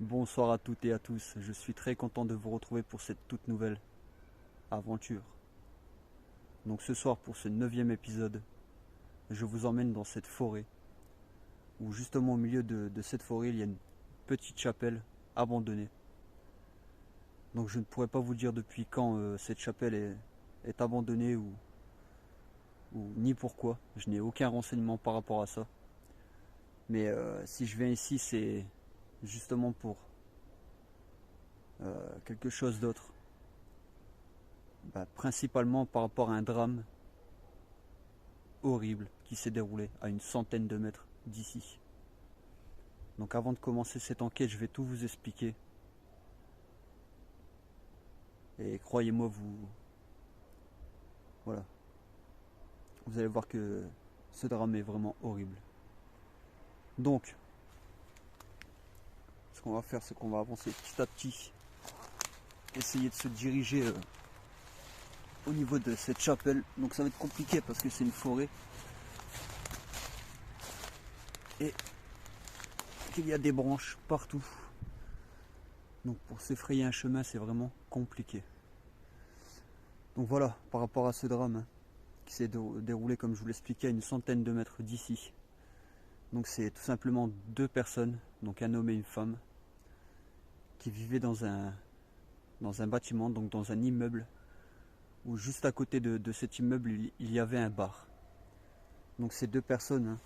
Bonsoir à toutes et à tous, je suis très content de vous retrouver pour cette toute nouvelle aventure. Donc ce soir pour ce 9e épisode, je vous emmène dans cette forêt, où justement au milieu de cette forêt il y a une petite chapelle abandonnée. Donc je ne pourrais pas vous dire depuis quand cette chapelle est abandonnée ou ni pourquoi, je n'ai aucun renseignement par rapport à ça. Mais si je viens ici c'est justement pour quelque chose d'autre. Principalement par rapport à un drame horrible qui s'est déroulé à une centaine de mètres d'ici. Donc avant de commencer cette enquête, je vais tout vous expliquer. Et croyez-moi, voilà, vous allez voir que ce drame est vraiment horrible. Donc, ce qu'on va faire, c'est qu'on va avancer petit à petit, essayer de se diriger au niveau de cette chapelle. Donc ça va être compliqué parce que c'est une forêt et qu'il y a des branches partout. Donc pour se frayer un chemin, c'est vraiment compliqué. Donc voilà, par rapport à ce drame qui s'est déroulé, comme je vous l'expliquais, à une centaine de mètres d'ici. Donc c'est tout simplement deux personnes, donc un homme et une femme, qui vivaient dans un bâtiment, donc dans un immeuble, où juste à côté de cet immeuble, il y avait un bar. Donc ces deux personnes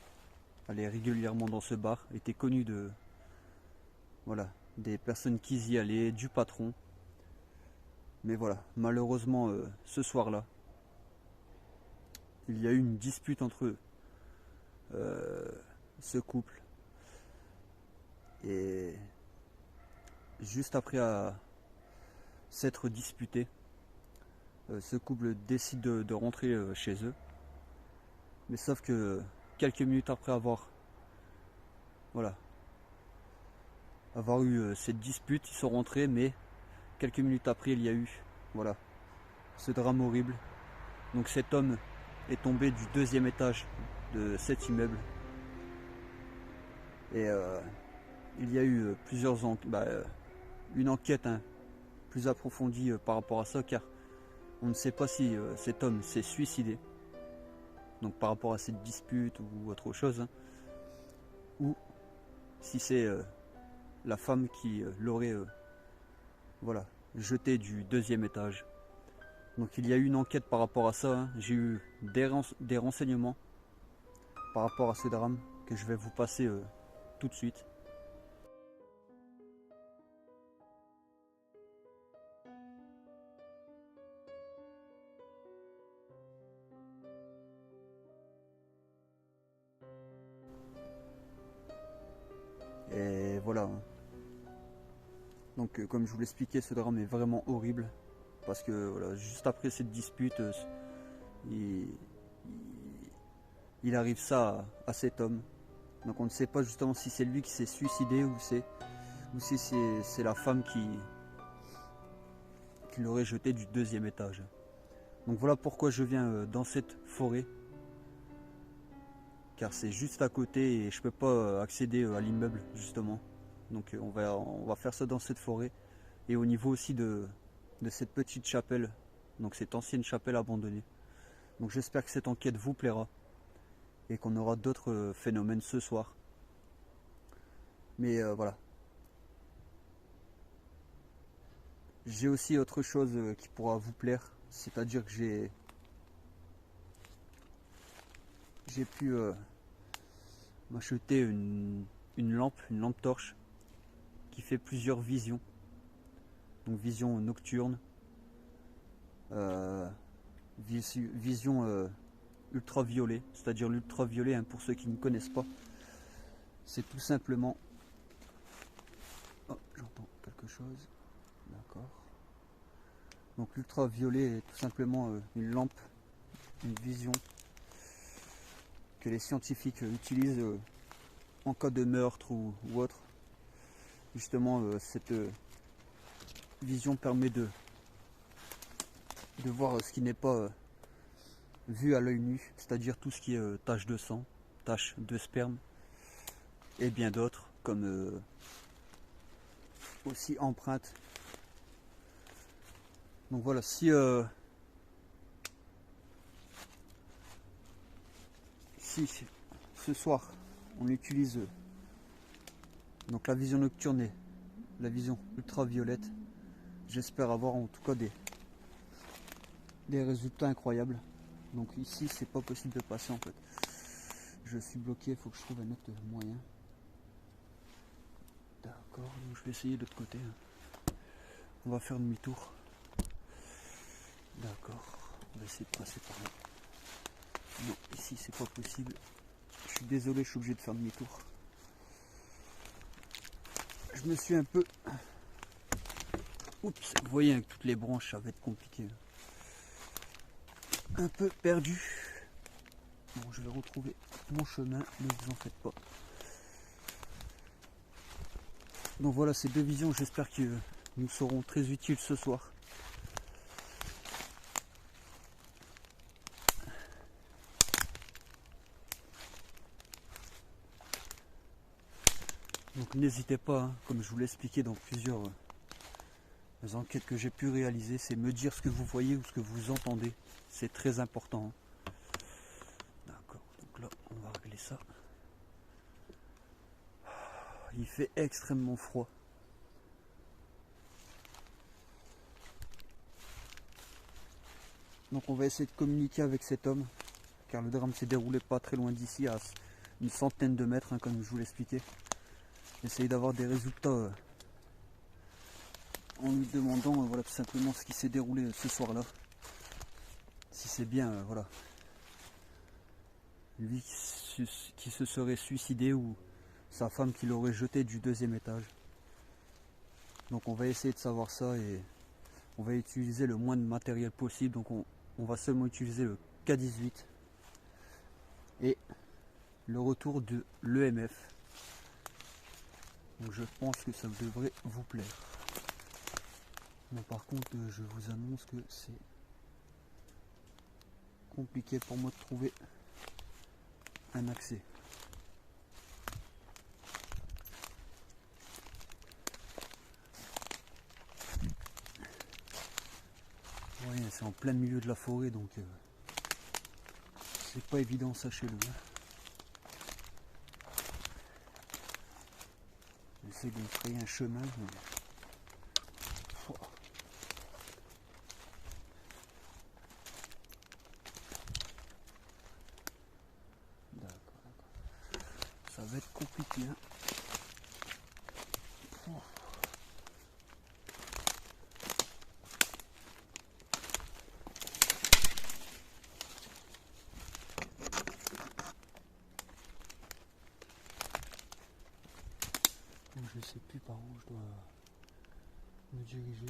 allaient régulièrement dans ce bar, étaient connues des personnes qui y allaient, du patron. Mais voilà, malheureusement, ce soir-là, il y a eu une dispute entre ce couple. Et juste après s'être disputé, ce couple décide de rentrer chez eux. Mais sauf que quelques minutes après avoir eu cette dispute, ils sont rentrés, mais quelques minutes après, il y a eu ce drame horrible. Donc cet homme est tombé du deuxième étage de cet immeuble. Et il y a eu une enquête plus approfondie par rapport à ça, car on ne sait pas si cet homme s'est suicidé, donc par rapport à cette dispute ou autre chose, ou si c'est la femme qui l'aurait jeté du deuxième étage. Donc il y a eu une enquête par rapport à ça. J'ai eu des renseignements par rapport à ce drame que je vais vous passer tout de suite. Et voilà. Donc comme je vous l'expliquais, ce drame est vraiment horrible. Parce que juste après cette dispute, il arrive ça à cet homme. Donc on ne sait pas justement si c'est lui qui s'est suicidé ou si c'est la femme qui l'aurait jeté du deuxième étage. Donc voilà pourquoi je viens dans cette forêt. Car c'est juste à côté et je peux pas accéder à l'immeuble justement. Donc on va faire ça dans cette forêt. Et au niveau aussi de cette petite chapelle, donc cette ancienne chapelle abandonnée. Donc j'espère que cette enquête vous plaira et qu'on aura d'autres phénomènes ce soir. Mais voilà. J'ai aussi autre chose qui pourra vous plaire, c'est-à-dire que j'ai pu m'acheter une lampe torche qui fait plusieurs visions. Donc vision nocturne, vision ultraviolet, c'est-à-dire l'ultraviolet, pour ceux qui ne connaissent pas, c'est tout simplement... Oh, j'entends quelque chose, d'accord. Donc l'ultraviolet est tout simplement une lampe, une vision que les scientifiques utilisent en cas de meurtre ou autre. Justement, cette vision permet de voir ce qui n'est pas vu à l'œil nu, c'est-à-dire tout ce qui est taches de sang, taches de sperme et bien d'autres, comme aussi empreinte. Donc voilà, si ce soir on utilise donc la vision nocturne et la vision ultraviolette, j'espère avoir en tout cas des résultats incroyables. Donc ici c'est pas possible de passer en fait. Je suis bloqué, il faut que je trouve un autre moyen. D'accord, donc je vais essayer de l'autre côté. On va faire demi-tour. D'accord, on va essayer de passer par là. Non, ici c'est pas possible. Je suis désolé, je suis obligé de faire demi-tour. Je me suis un peu... Oups, vous voyez avec toutes les branches, ça va être compliqué. Un peu perdu. Bon, je vais retrouver mon chemin, ne vous en faites pas. Donc voilà, ces deux visions, j'espère que nous seront très utiles ce soir. Donc n'hésitez pas, hein, comme je vous l'ai expliqué dans plusieurs enquêtes que j'ai pu réaliser, c'est me dire ce que vous voyez ou ce que vous entendez. C'est très important. D'accord, donc là on va régler ça. Il fait extrêmement froid. Donc on va essayer de communiquer avec cet homme, car le drame s'est déroulé pas très loin d'ici, à une centaine de mètres, hein, comme je vous l'expliquais. Essayer d'avoir des résultats en lui demandant voilà, tout simplement ce qui s'est déroulé ce soir-là. Si c'est bien, voilà, lui qui se serait suicidé ou sa femme qui l'aurait jeté du deuxième étage. Donc on va essayer de savoir ça et on va utiliser le moins de matériel possible. Donc on va seulement utiliser le K18 et le retour de l'EMF. Donc je pense que ça devrait vous plaire. Mais par contre, je vous annonce que c'est compliqué pour moi de trouver un accès. Ouais, c'est en plein milieu de la forêt, donc c'est pas évident, sachez-le. J'essaie de me frayer un chemin. Mais... ça va être compliqué. Hein. Donc, je sais plus par où je dois me diriger.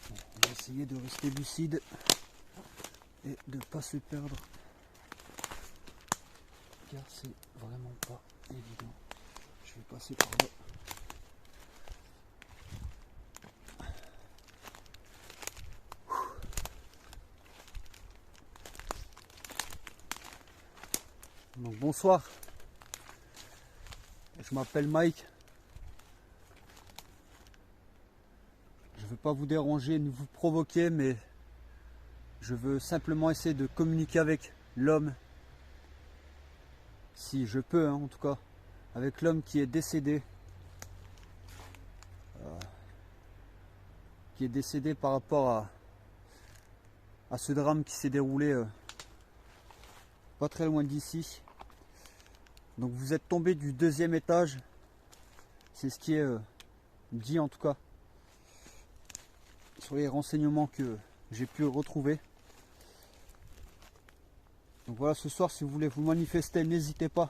Bon, on va essayer de rester lucide et de ne pas se perdre. Car c'est vraiment pas évident. Je vais passer par là. Donc bonsoir, je m'appelle Mike. Je ne veux pas vous déranger ni vous provoquer, mais je veux simplement essayer de communiquer avec l'homme, si je peux, hein, en tout cas, avec l'homme qui est décédé. Par rapport à ce drame qui s'est déroulé pas très loin d'ici. Donc vous êtes tombé du deuxième étage, c'est ce qui est dit en tout cas sur les renseignements que j'ai pu retrouver. Donc voilà, ce soir si vous voulez vous manifester, n'hésitez pas,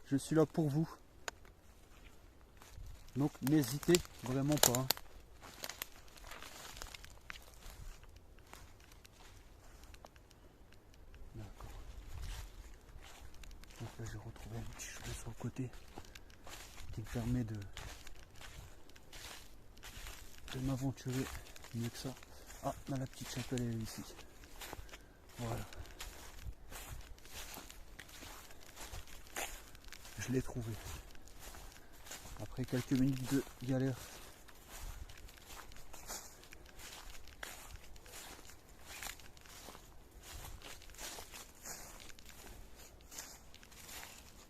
je suis là pour vous. Donc n'hésitez vraiment pas. Hein. Donc là j'ai retrouvé un petit chemin sur le côté qui me permet de m'aventurer mieux que ça. Ah, dans la petite chapelle elle est ici. Voilà. je l'ai trouvé. Après quelques minutes de galère.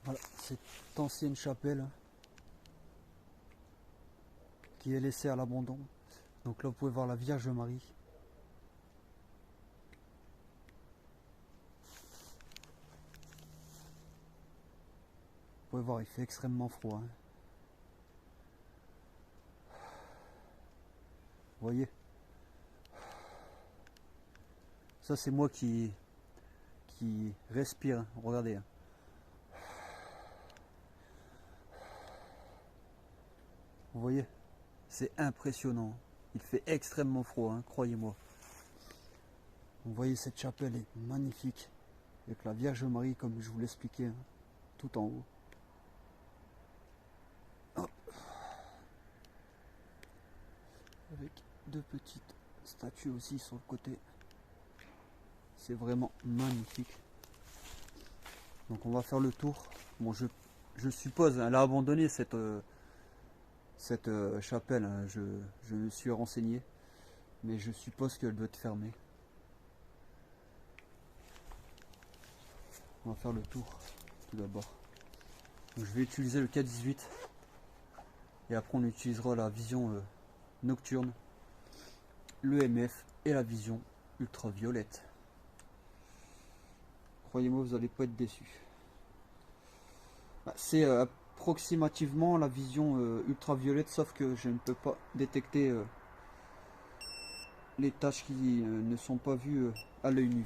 Voilà, cette ancienne chapelle qui est laissée à l'abandon. Donc là vous pouvez voir la Vierge Marie. Vous pouvez voir, il fait extrêmement froid. Hein. Vous voyez? Ça c'est moi qui respire. Hein. Regardez. Hein. Vous voyez? C'est impressionnant. Il fait extrêmement froid, hein, croyez-moi. Vous voyez, cette chapelle est magnifique. Avec la Vierge Marie, comme je vous l'expliquais, hein, tout en haut. Hop. Avec deux petites statues aussi sur le côté. C'est vraiment magnifique. Donc on va faire le tour. Bon, je suppose, elle a abandonné cette chapelle. Hein. Je me suis renseigné. Mais je suppose qu'elle doit être fermée. On va faire le tour tout d'abord. Je vais utiliser le K18 et après on utilisera la vision nocturne, l'EMF et la vision ultraviolette. Croyez-moi, vous n'allez pas être déçus. C'est approximativement la vision ultraviolette, sauf que je ne peux pas détecter les taches qui ne sont pas vues à l'œil nu.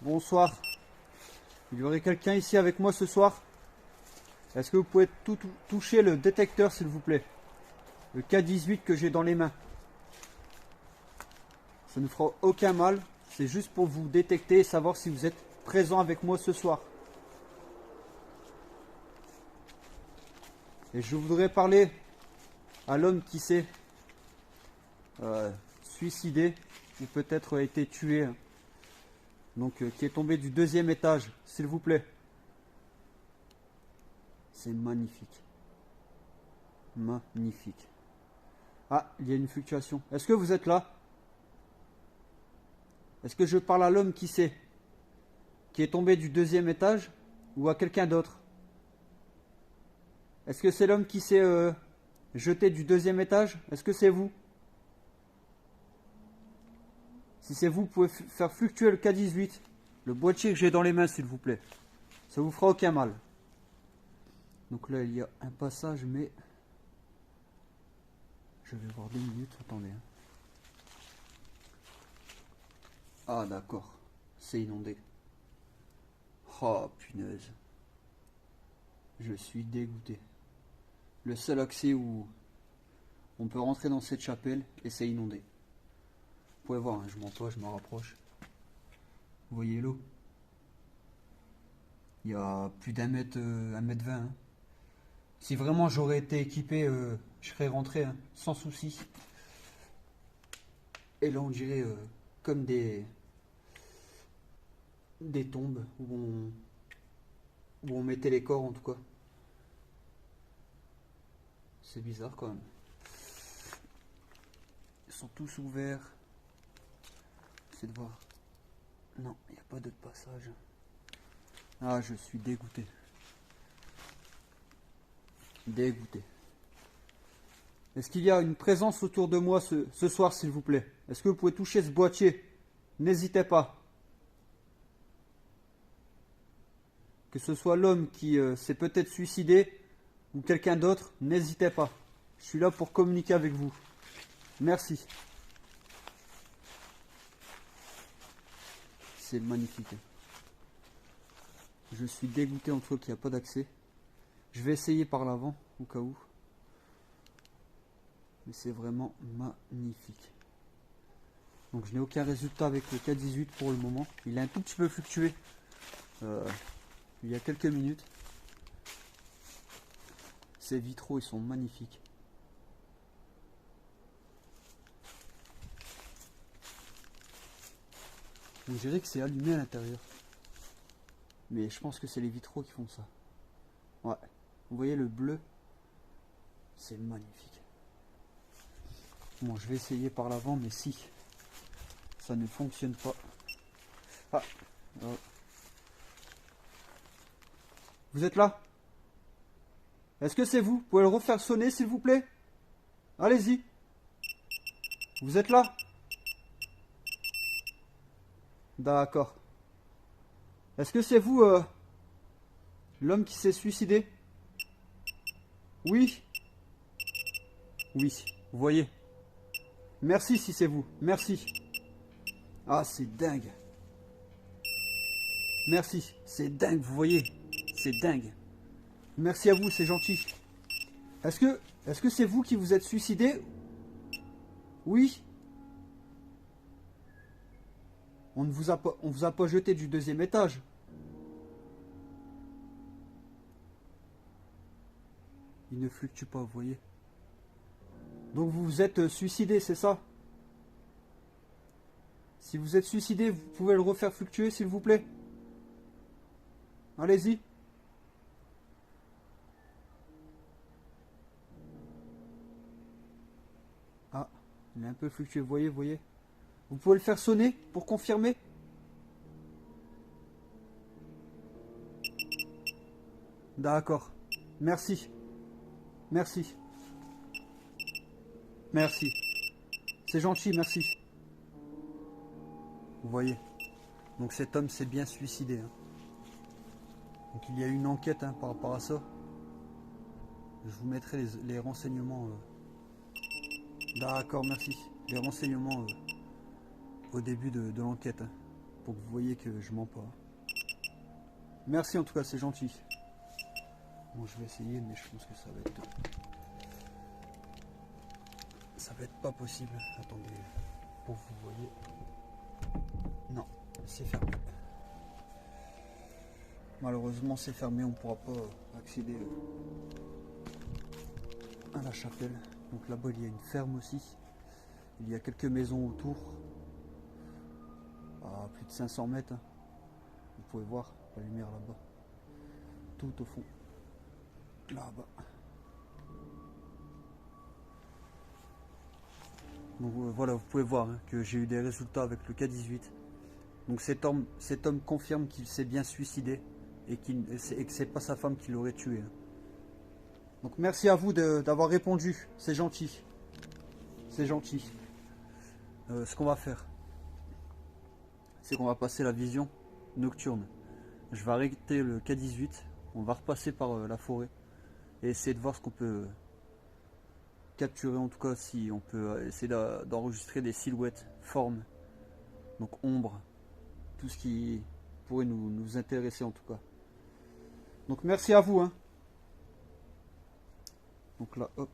Bonsoir. Il y aurait quelqu'un ici avec moi ce soir? Est-ce que vous pouvez toucher le détecteur s'il vous plaît? Le K18 que j'ai dans les mains. Ça ne fera aucun mal. C'est juste pour vous détecter et savoir si vous êtes présent avec moi ce soir. Et je voudrais parler à l'homme qui s'est suicidé ou peut-être a été tué. Donc qui est tombé du 2e étage, s'il vous plaît. C'est magnifique. Magnifique. Ah, il y a une fluctuation. Est-ce que vous êtes là? Est-ce que je parle à l'homme qui est tombé du 2e étage ou à quelqu'un d'autre? Est-ce que c'est l'homme qui s'est jeté du 2e étage? Est-ce que c'est vous? Si c'est vous, vous pouvez faire fluctuer le K18, le boîtier que j'ai dans les mains, s'il vous plaît. Ça vous fera aucun mal. Donc là, il y a un passage, mais je vais voir 2 minutes. Attendez. Ah, d'accord. C'est inondé. Oh, punaise. Je suis dégoûté. Le seul accès où on peut rentrer dans cette chapelle et c'est inondé. Vous pouvez voir, hein, je m'en je me rapproche. Vous voyez l'eau? Il y a plus d'un mètre, 1,20 m. Hein. Si vraiment j'aurais été équipé, je serais rentré hein, sans souci. Et là on dirait comme des tombes où on mettait les corps en tout cas. C'est bizarre quand même. Ils sont tous ouverts. C'est de voir. Non, il n'y a pas d'autre passage. Ah, je suis dégoûté. Dégoûté. Est-ce qu'il y a une présence autour de moi ce soir, s'il vous plaît? Est-ce que vous pouvez toucher ce boîtier? N'hésitez pas. Que ce soit l'homme qui s'est peut-être suicidé ou quelqu'un d'autre, n'hésitez pas. Je suis là pour communiquer avec vous. Merci. C'est magnifique. Je suis dégoûté en tout cas qu'il n'y a pas d'accès. Je vais essayer par l'avant au cas où. Mais c'est vraiment magnifique. Donc je n'ai aucun résultat avec le K18 pour le moment. Il a un tout petit peu fluctué il y a quelques minutes. Ces vitraux ils sont magnifiques. On dirait que c'est allumé à l'intérieur. Mais je pense que c'est les vitraux qui font ça. Ouais. Vous voyez le bleu? C'est magnifique. Bon, je vais essayer par l'avant, mais si ça ne fonctionne pas. Ah. Vous êtes là? Est-ce que c'est vous? Vous pouvez le refaire sonner, s'il vous plaît? Allez-y. Vous êtes là? D'accord. Est-ce que c'est vous, l'homme qui s'est suicidé? Oui? Oui, vous voyez. Merci si c'est vous. Merci. Ah, c'est dingue. Merci. C'est dingue, vous voyez. C'est dingue. Merci à vous, c'est gentil. Est-ce que c'est vous qui vous êtes suicidé? Oui? On ne vous a pas, on vous a pas jeté du deuxième étage. Il ne fluctue pas, vous voyez. Donc vous vous êtes suicidé, c'est ça? Si vous êtes suicidé, vous pouvez le refaire fluctuer, s'il vous plaît? Allez-y. Ah, il est un peu fluctué, vous voyez, vous voyez. Vous pouvez le faire sonner pour confirmer? D'accord. Merci. Merci. Merci. C'est gentil, merci. Vous voyez. Donc cet homme s'est bien suicidé. Hein. Donc il y a une enquête par rapport à ça. Je vous mettrai les renseignements. D'accord, merci. Les renseignements au début de l'enquête. Hein, pour que vous voyez que je mens pas. Merci en tout cas, c'est gentil. Bon, je vais essayer, mais je pense que ça va être pas possible. Attendez, pour que vous voyez. Non, c'est fermé. Malheureusement, c'est fermé, on ne pourra pas accéder à la chapelle. Donc là-bas, il y a une ferme aussi. Il y a quelques maisons autour. À plus de 500 mètres. Hein. Vous pouvez voir la lumière là-bas. Tout au fond. Là-bas. Donc voilà, vous pouvez voir hein, que j'ai eu des résultats avec le K18. Donc cet homme confirme qu'il s'est bien suicidé et que c'est pas sa femme qui l'aurait tué. Hein. Donc merci à vous d'avoir répondu, c'est gentil. C'est gentil. Ce qu'on va faire, c'est qu'on va passer la vision nocturne. Je vais arrêter le K18, on va repasser par la forêt et essayer de voir ce qu'on peut capturer, en tout cas si on peut essayer d'enregistrer des silhouettes, formes, donc ombre, tout ce qui pourrait nous intéresser en tout cas. Donc merci à vous. Hein. Donc là, hop.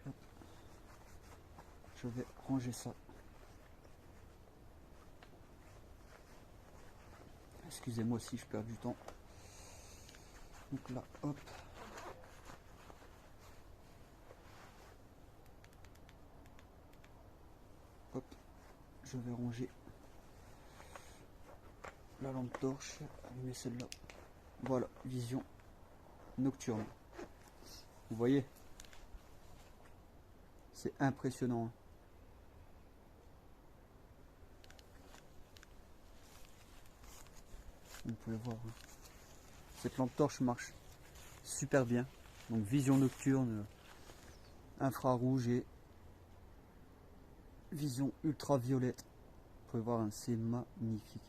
Hop. Je vais ranger ça. Excusez-moi si je perds du temps. Donc là, hop. Hop. Je vais ranger la lampe torche. Allumer celle-là. Voilà, vision nocturne. Vous voyez? C'est impressionnant. Hein. Vous pouvez voir. Hein. Cette lampe torche marche super bien. Donc vision nocturne, infrarouge et vision ultraviolette. Vous pouvez voir, hein, c'est magnifique.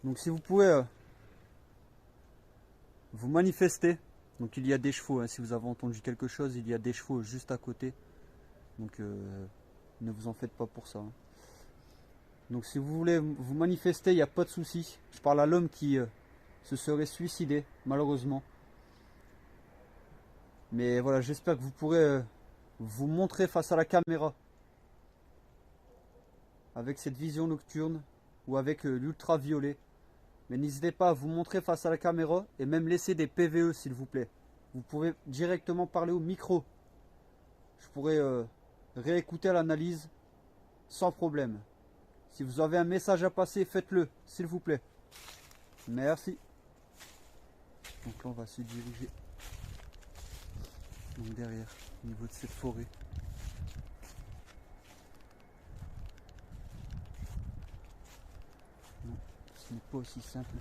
Donc si vous pouvez vous manifester, donc il y a des chevaux, hein, si vous avez entendu quelque chose, il y a des chevaux juste à côté. Donc ne vous en faites pas pour ça. Hein. Donc si vous voulez vous manifester, il n'y a pas de souci. Je parle à l'homme qui se serait suicidé, malheureusement. Mais voilà, j'espère que vous pourrez vous montrer face à la caméra. Avec cette vision nocturne ou avec l'ultraviolet. Mais n'hésitez pas à vous montrer face à la caméra et même laisser des PVE s'il vous plaît. Vous pouvez directement parler au micro. Je pourrais réécouter l'analyse sans problème. Si vous avez un message à passer, faites-le, s'il vous plaît. Merci. Donc là, on va se diriger donc derrière, au niveau de cette forêt. Non, ce n'est pas aussi simple.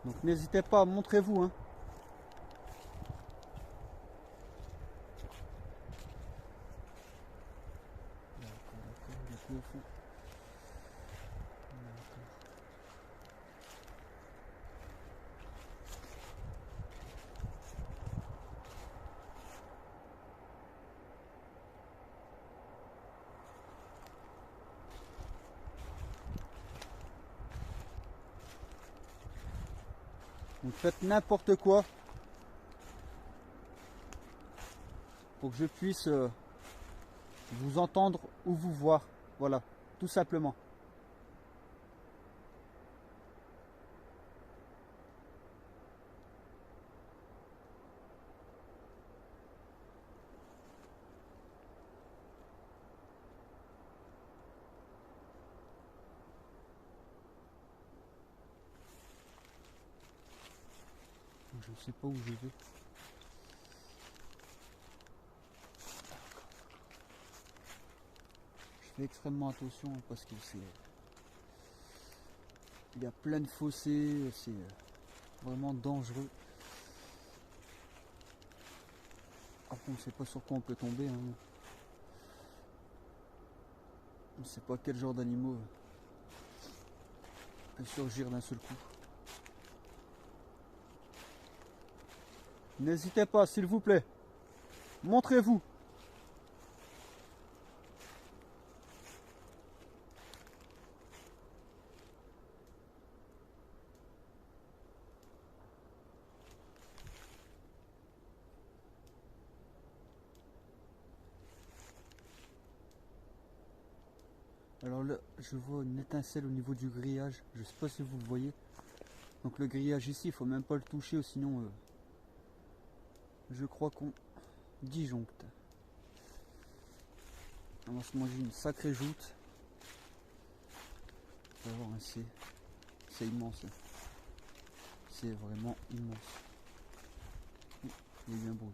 Donc n'hésitez pas, montrez-vous. Hein. D'accord, il y a plus au fond. Donc faites n'importe quoi pour que je puisse vous entendre ou vous voir. Voilà, tout simplement. Je ne sais pas où je vais. Je fais extrêmement attention parce que il y a plein de fossés, c'est vraiment dangereux. Après, on ne sait pas sur quoi on peut tomber. Hein. On ne sait pas quel genre d'animaux peut surgir d'un seul coup. N'hésitez pas, s'il vous plaît. Montrez-vous. Alors là, je vois une étincelle au niveau du grillage. Je ne sais pas si vous le voyez. Donc le grillage ici, il faut même pas le toucher, sinon je crois qu'on disjoncte. On va se manger une sacrée joute. On va voir, hein, c'est immense. C'est vraiment immense. Il y a eu un bruit.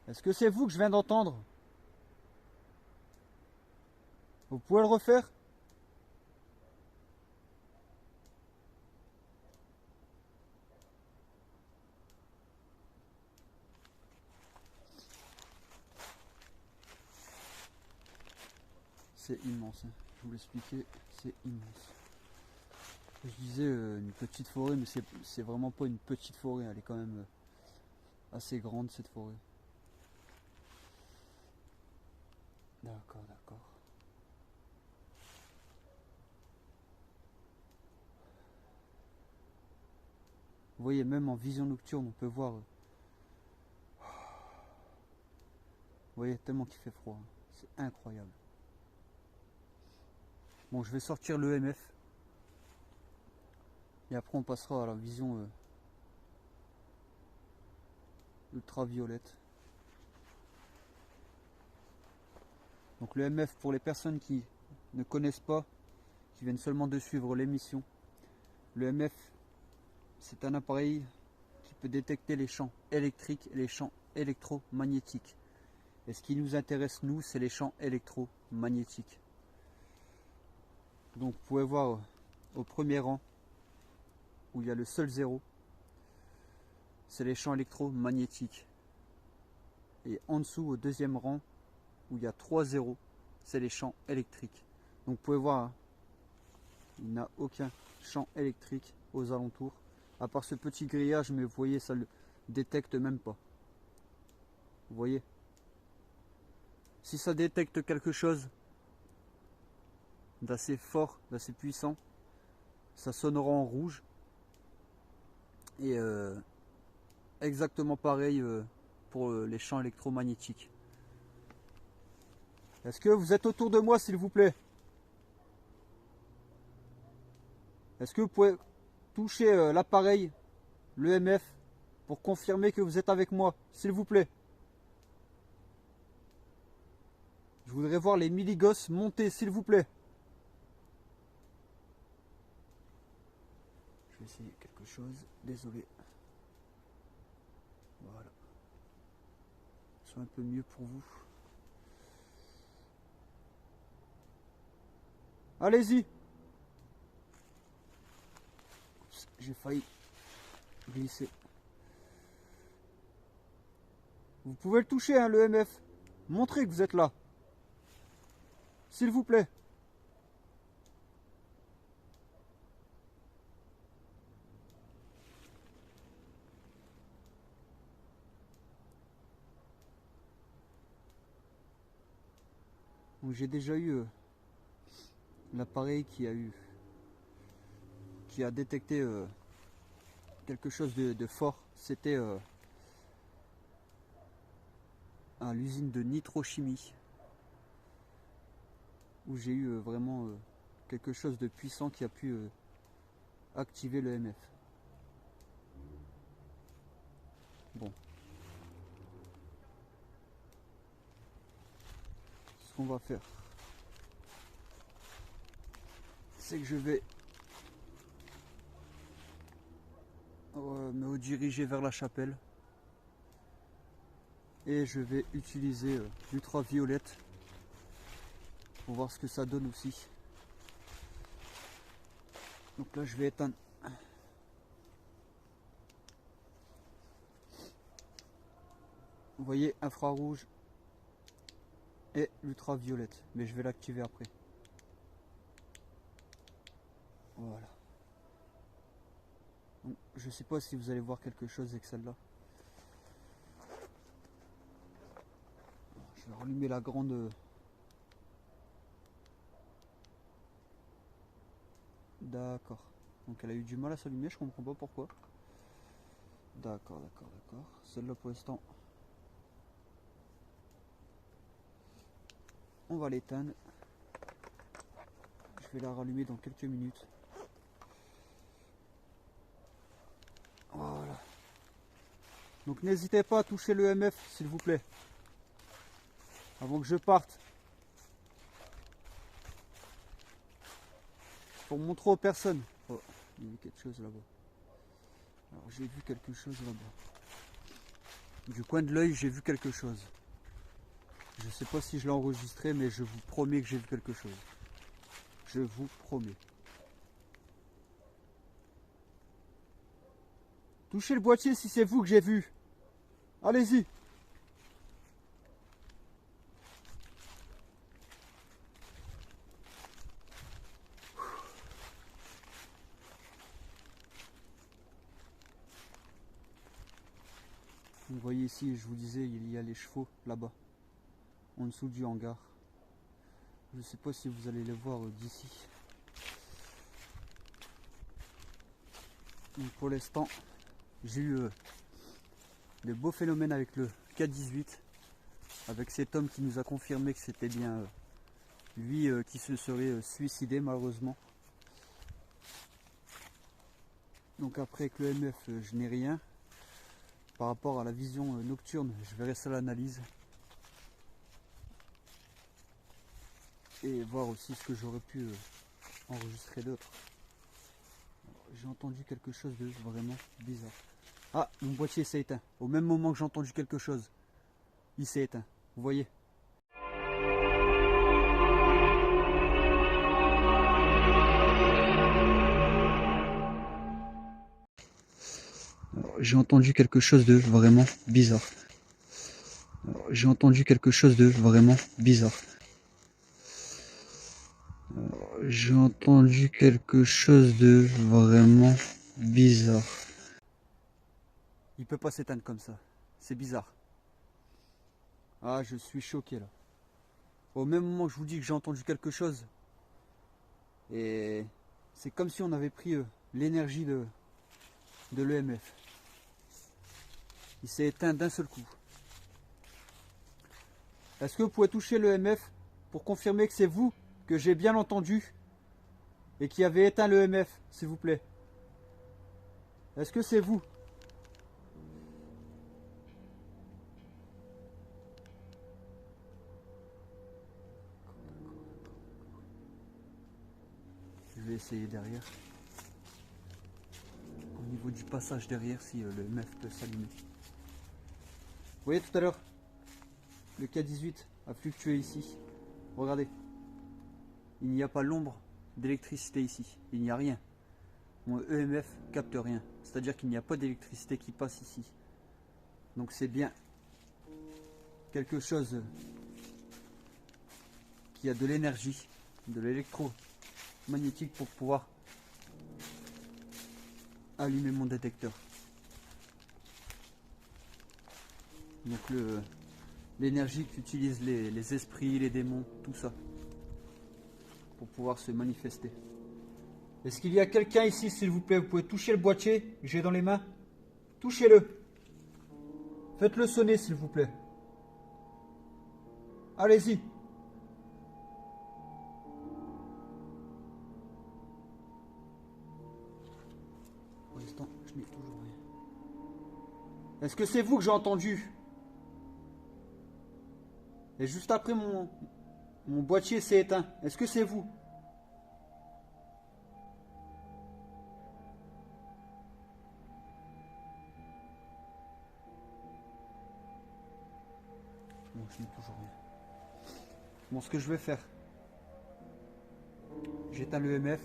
Est-ce que c'est vous que je viens d'entendre? Vous pouvez le refaire? C'est immense, hein. Je vous l'expliquais, c'est immense. Je disais une petite forêt, mais c'est vraiment pas une petite forêt, elle est quand même assez grande cette forêt. D'accord, d'accord. Vous voyez, même en vision nocturne, on peut voir. Vous voyez, tellement qu'il fait froid. Hein. C'est incroyable. Bon, je vais sortir l'EMF. Et après, on passera à la vision ultraviolette. Donc l'EMF, pour les personnes qui ne connaissent pas, qui viennent seulement de suivre l'émission, l'EMF, c'est un appareil qui peut détecter les champs électriques et les champs électromagnétiques. Et ce qui nous intéresse, nous, c'est les champs électromagnétiques. Donc vous pouvez voir au premier rang, où il y a le seul zéro, c'est les champs électromagnétiques. Et en dessous, au deuxième rang, où il y a 3 zéros, c'est les champs électriques. Donc vous pouvez voir, hein, il n'y a aucun champ électrique aux alentours, à part ce petit grillage, mais vous voyez, ça ne le détecte même pas. Vous voyez? Si ça détecte quelque chose d'assez fort, d'assez puissant, ça sonnera en rouge. Et exactement pareil pour les champs électromagnétiques. Est-ce que vous êtes autour de moi, s'il vous plaît? Est-ce que vous pouvez toucher l'appareil, l'EMF, pour confirmer que vous êtes avec moi, s'il vous plaît? Je voudrais voir les miligos monter, s'il vous plaît. Je vais essayer quelque chose, désolé. Voilà. C'est un peu mieux pour vous. Allez-y. J'ai failli glisser. Vous pouvez le toucher, hein, le MF. Montrez que vous êtes là. S'il vous plaît. J'ai déjà eu l'appareil qui a détecté quelque chose de fort. C'était à l'usine de Nitrochimie, où j'ai eu vraiment quelque chose de puissant qui a pu activer le MF. Bon. Ce qu'on va faire, c'est que je vais me diriger vers la chapelle et je vais utiliser l'ultraviolette pour voir ce que ça donne aussi. Donc là je vais éteindre. Vous voyez, infrarouge et l'ultraviolette, mais je vais l'activer après. Voilà. Donc, je sais pas si vous allez voir quelque chose avec celle-là. Je vais rallumer la grande. D'accord. Donc elle a eu du mal à s'allumer, je comprends pas pourquoi. D'accord. Celle-là pour l'instant, on va l'éteindre. Je vais la rallumer dans quelques minutes. Voilà. Donc n'hésitez pas à toucher le MF s'il vous plaît. Avant que je parte. Pour montrer aux personnes. Oh, il y a quelque chose là-bas. Alors j'ai vu quelque chose là-bas. Du coin de l'œil, j'ai vu quelque chose. Je ne sais pas si je l'ai enregistré, mais je vous promets que j'ai vu quelque chose. Je vous promets. Touchez le boîtier si c'est vous que j'ai vu. Allez-y. Vous voyez ici, je vous disais, il y a les chevaux là-bas, en dessous du hangar. Je ne sais pas si vous allez les voir d'ici. Donc pour l'instant, j'ai eu de beaux phénomènes avec le K18, avec cet homme qui nous a confirmé que c'était bien lui qui se serait suicidé malheureusement. Donc après avec le MF, je n'ai rien. Par rapport à la vision nocturne, je verrai ça à l'analyse. Et voir aussi ce que j'aurais pu enregistrer d'autre. J'ai entendu quelque chose de vraiment bizarre. Ah, mon boîtier s'est éteint. Au même moment que j'ai entendu quelque chose, il s'est éteint. Vous voyez? J'ai entendu quelque chose de vraiment bizarre. J'ai entendu quelque chose de vraiment bizarre. J'ai entendu quelque chose de vraiment bizarre. Il peut pas s'éteindre comme ça. C'est bizarre. Ah, je suis choqué là. Au même moment que je vous dis que j'ai entendu quelque chose. Et c'est comme si on avait pris l'énergie de l'EMF. Il s'est éteint d'un seul coup. Est-ce que vous pouvez toucher l'EMF pour confirmer que c'est vous, que j'ai bien entendu? et qui avait éteint le EMF, s'il vous plaît? Est-ce que c'est vous? Je vais essayer derrière. Au niveau du passage derrière, si le EMF peut s'allumer. Vous voyez tout à l'heure, le K18 a fluctué ici. Regardez. Il n'y a pas l'ombre d'électricité ici. Il n'y a rien. Mon EMF capte rien. C'est-à-dire qu'il n'y a pas d'électricité qui passe ici. Donc c'est bien quelque chose qui a de l'énergie, de l'électromagnétique pour pouvoir allumer mon détecteur. Donc l'énergie qu'utilisent les esprits, les démons, tout ça, pour pouvoir se manifester. Est-ce qu'il y a quelqu'un ici, s'il vous plaît? Vous pouvez toucher le boîtier que j'ai dans les mains. Touchez-le. Faites-le sonner, s'il vous plaît. Allez-y. Pour l'instant, je n'ai toujours rien. Est-ce que c'est vous que j'ai entendu? Et juste après, mon boîtier s'est éteint. Est-ce que c'est vous? Bon, je n'ai toujours rien. Bon, ce que je vais faire, j'éteins le EMF.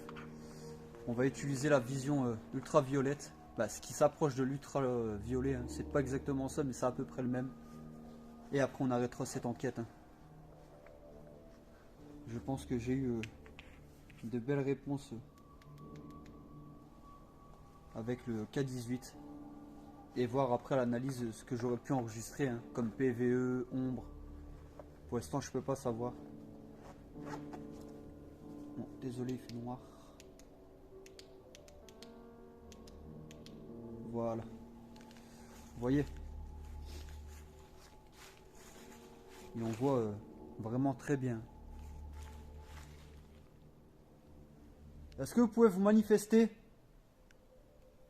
On va utiliser la vision ultraviolette. Bah, ce qui s'approche de l'ultraviolet, hein. C'est pas exactement ça, mais c'est à peu près le même. Et après, on arrêtera cette enquête, hein. Je pense que j'ai eu de belles réponses avec le K18. Et voir après l'analyse ce que j'aurais pu enregistrer, hein, comme PVE, ombre. Pour l'instant, je peux pas savoir. Bon, désolé, il fait noir. Voilà. Vous voyez? Et on voit vraiment très bien. Est-ce que vous pouvez vous manifester?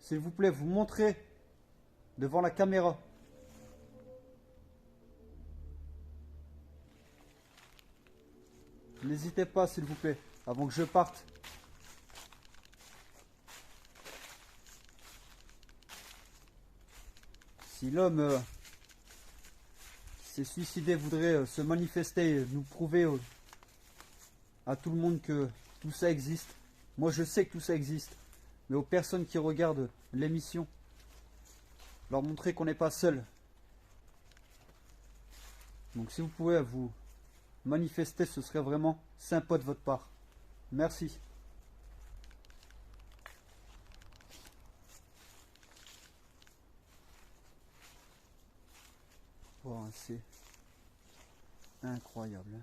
S'il vous plaît, vous montrer devant la caméra. N'hésitez pas, s'il vous plaît, avant que je parte. Si l'homme qui s'est suicidé voudrait se manifester et nous prouver à tout le monde que tout ça existe, moi je sais que tout ça existe, mais aux personnes qui regardent l'émission, leur montrer qu'on n'est pas seul. Donc si vous pouvez vous manifester, ce serait vraiment sympa de votre part. Merci. Oh, c'est incroyable, hein.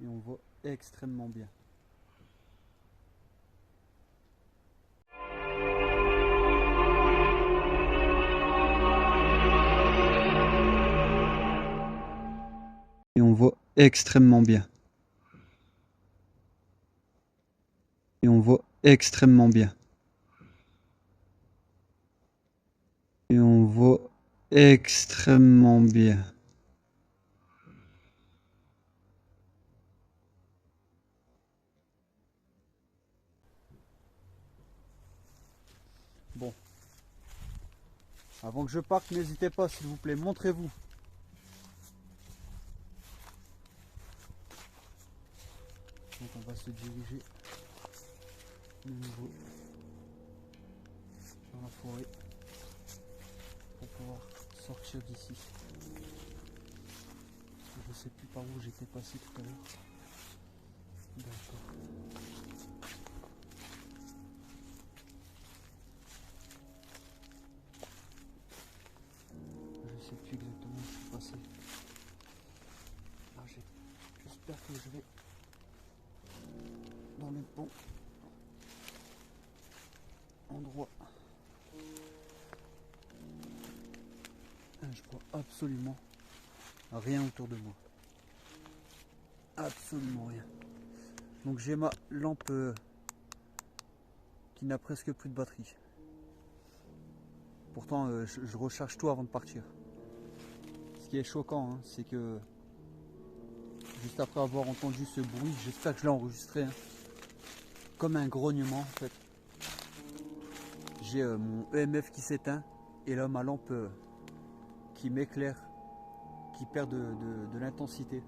Et on voit extrêmement bien. Et on voit extrêmement bien. Et on voit extrêmement bien. Et on voit extrêmement bien. Bon. Avant que je parte, n'hésitez pas, s'il vous plaît, montrez-vous. Donc on va se diriger de nouveau dans la forêt pour pouvoir sortir d'ici. Je sais plus par où j'étais passé tout à l'heure. D'accord. Je sais plus exactement où je suis passé. Là, j'espère que je vais dans le bon endroit. Je vois absolument rien autour de moi. Absolument rien. Donc j'ai ma lampe qui n'a presque plus de batterie. Pourtant je recharge tout avant de partir. Ce qui est choquant, hein, c'est que juste après avoir entendu ce bruit, j'espère que je l'ai enregistré, hein, comme un grognement en fait. J'ai mon EMF qui s'éteint et là ma lampe qui m'éclaire, qui perd de l'intensité.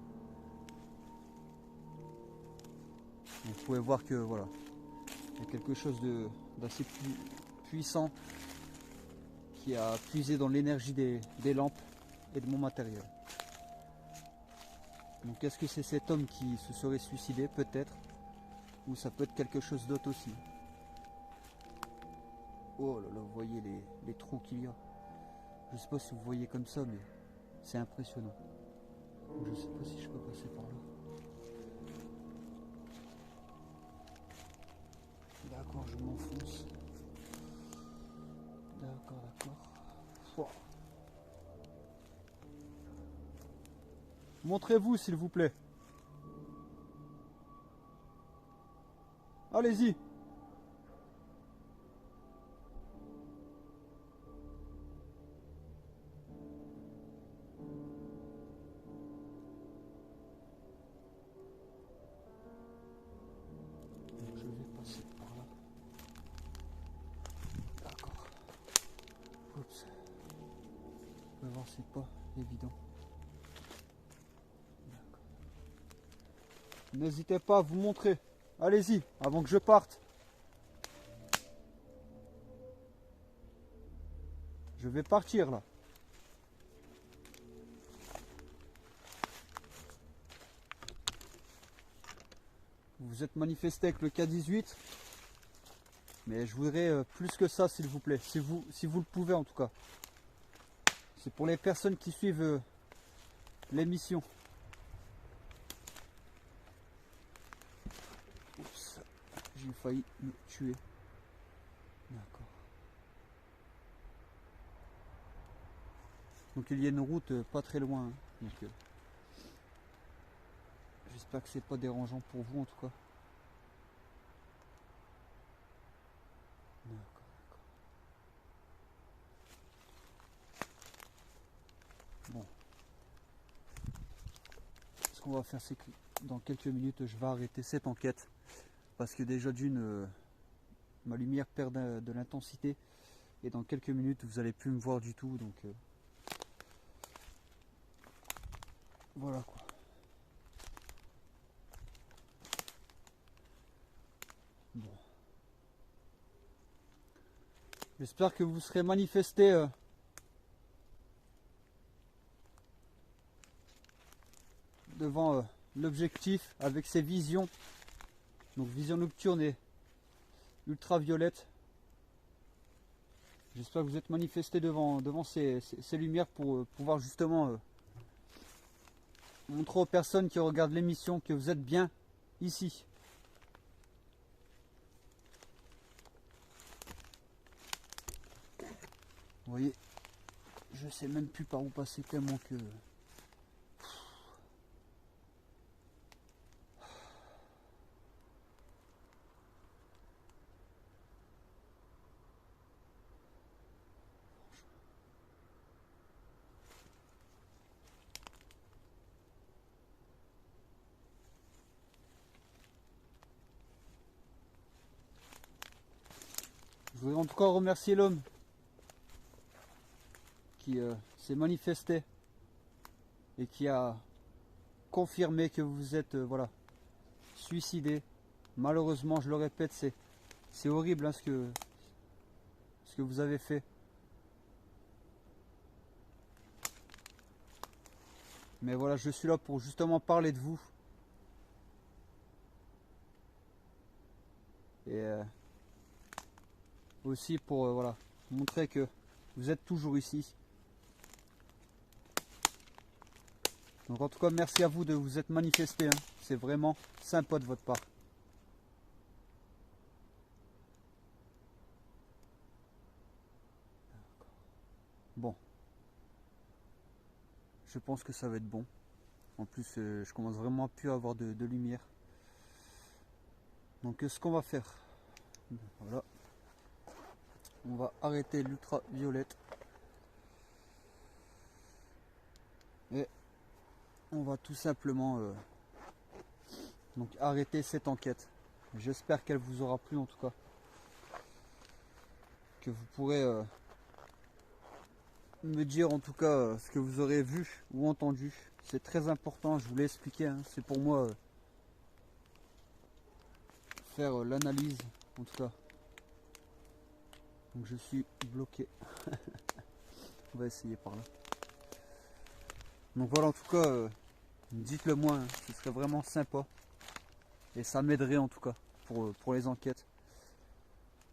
Vous pouvez voir que voilà, il y a quelque chose d'assez puissant qui a puisé dans l'énergie des lampes et de mon matériel. Donc est-ce que c'est cet homme qui se serait suicidé? Peut-être. Ou ça peut être quelque chose d'autre aussi. Oh là là, vous voyez les trous qu'il y a. Je ne sais pas si vous voyez comme ça, mais c'est impressionnant. Je ne sais pas si je peux passer par là. D'accord, je m'enfonce. D'accord. Wow. Montrez-vous, s'il vous plaît. Allez-y. Je vais passer par là. D'accord. Oups. On va voir, c'est pas évident. N'hésitez pas à vous montrer. Allez-y, avant que je parte. Je vais partir là. Vous vous êtes manifesté avec le K18. Mais je voudrais plus que ça, s'il vous plaît. Si vous le pouvez en tout cas. C'est pour les personnes qui suivent l'émission. Oups, j'ai failli me tuer. D'accord. Donc il y a une route pas très loin. Hein. Donc j'espère que c'est pas dérangeant pour vous en tout cas. D'accord. Bon. Ce qu'on va faire, c'est que dans quelques minutes, je vais arrêter cette enquête. Parce que déjà d'une, ma lumière perd de l'intensité. Et dans quelques minutes, vous n'allez plus me voir du tout. Donc voilà quoi. Bon. J'espère que vous serez manifesté devant l'objectif avec ces visions. Donc vision nocturne et ultraviolette. J'espère que vous êtes manifesté devant ces lumières pour pouvoir justement montrer aux personnes qui regardent l'émission que vous êtes bien ici. Vous voyez, je sais même plus par où passer tellement que... Je voudrais en tout cas remercier l'homme qui s'est manifesté et qui a confirmé que vous êtes voilà, suicidé. Malheureusement, je le répète, c'est horrible hein, ce que vous avez fait. Mais voilà, je suis là pour justement parler de vous. Et aussi pour voilà, montrer que vous êtes toujours ici. Donc en tout cas, merci à vous de vous être manifesté. Hein. C'est vraiment sympa de votre part. Bon. je pense que ça va être bon. En plus, je commence vraiment à plus avoir de lumière. Donc ce qu'on va faire, voilà, on va arrêter l'ultraviolette et on va tout simplement donc arrêter cette enquête. J'espère qu'elle vous aura plu, en tout cas, que vous pourrez me dire en tout cas ce que vous aurez vu ou entendu. C'est très important, je vous l'ai expliqué, hein. C'est pour moi faire l'analyse, en tout cas. Donc je suis bloqué. On va essayer par là. Donc voilà, en tout cas, dites-le moi, hein, ce serait vraiment sympa. Et ça m'aiderait en tout cas pour les enquêtes.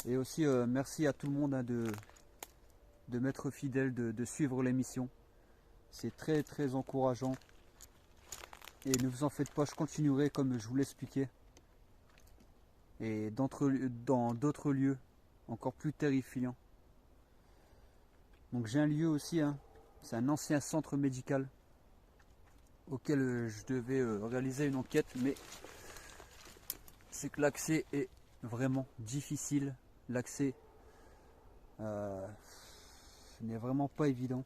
Et aussi merci à tout le monde, hein, de m'être fidèle, de suivre l'émission. C'est très très encourageant. Et ne vous en faites pas, je continuerai comme je vous l'expliquais. Et dans d'autres lieux encore plus terrifiants. Donc j'ai un lieu aussi, hein, c'est un ancien centre médical auquel je devais réaliser une enquête, mais c'est que l'accès est vraiment difficile. L'accès n'est vraiment pas évident.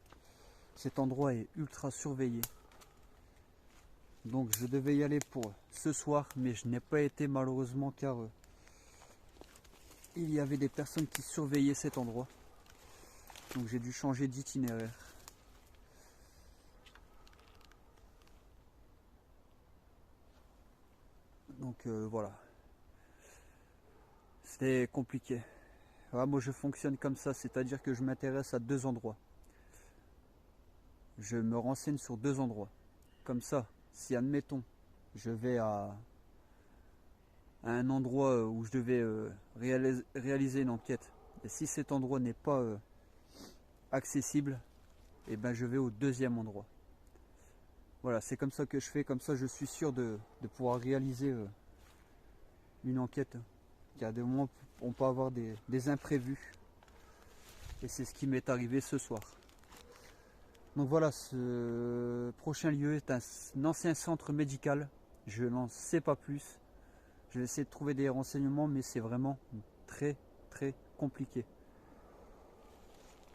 Cet endroit est ultra surveillé. Donc je devais y aller pour ce soir, mais je n'ai pas été malheureusement car il y avait des personnes qui surveillaient cet endroit. Donc j'ai dû changer d'itinéraire. Donc voilà. C'était compliqué. Voilà, moi je fonctionne comme ça, c'est-à-dire que je m'intéresse à 2 endroits. Je me renseigne sur 2 endroits. Comme ça, si admettons, je vais à un endroit où je devais réaliser une enquête, et si cet endroit n'est pas accessible, et ben je vais au 2e endroit. Voilà, c'est comme ça que je fais, comme ça je suis sûr de pouvoir réaliser une enquête. Car à des moments on peut avoir des imprévus. Et c'est ce qui m'est arrivé ce soir. Donc voilà, ce prochain lieu est un ancien centre médical. Je n'en sais pas plus. Je vais essayer de trouver des renseignements, mais c'est vraiment très très compliqué.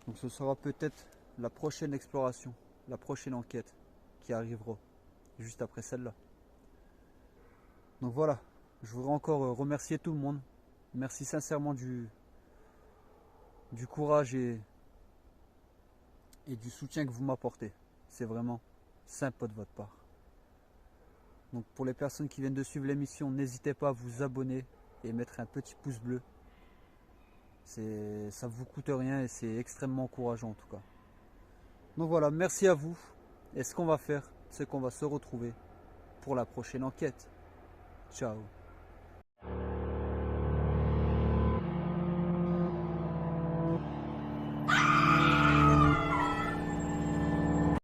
Donc ce sera peut-être la prochaine exploration, la prochaine enquête qui arrivera juste après celle-là. Donc voilà, je voudrais encore remercier tout le monde. Merci sincèrement du courage et du soutien que vous m'apportez. C'est vraiment sympa de votre part. Donc pour les personnes qui viennent de suivre l'émission, n'hésitez pas à vous abonner et mettre un petit pouce bleu. Ça ne vous coûte rien et c'est extrêmement encourageant en tout cas. Donc voilà, merci à vous. Et ce qu'on va faire, c'est qu'on va se retrouver pour la prochaine enquête. Ciao.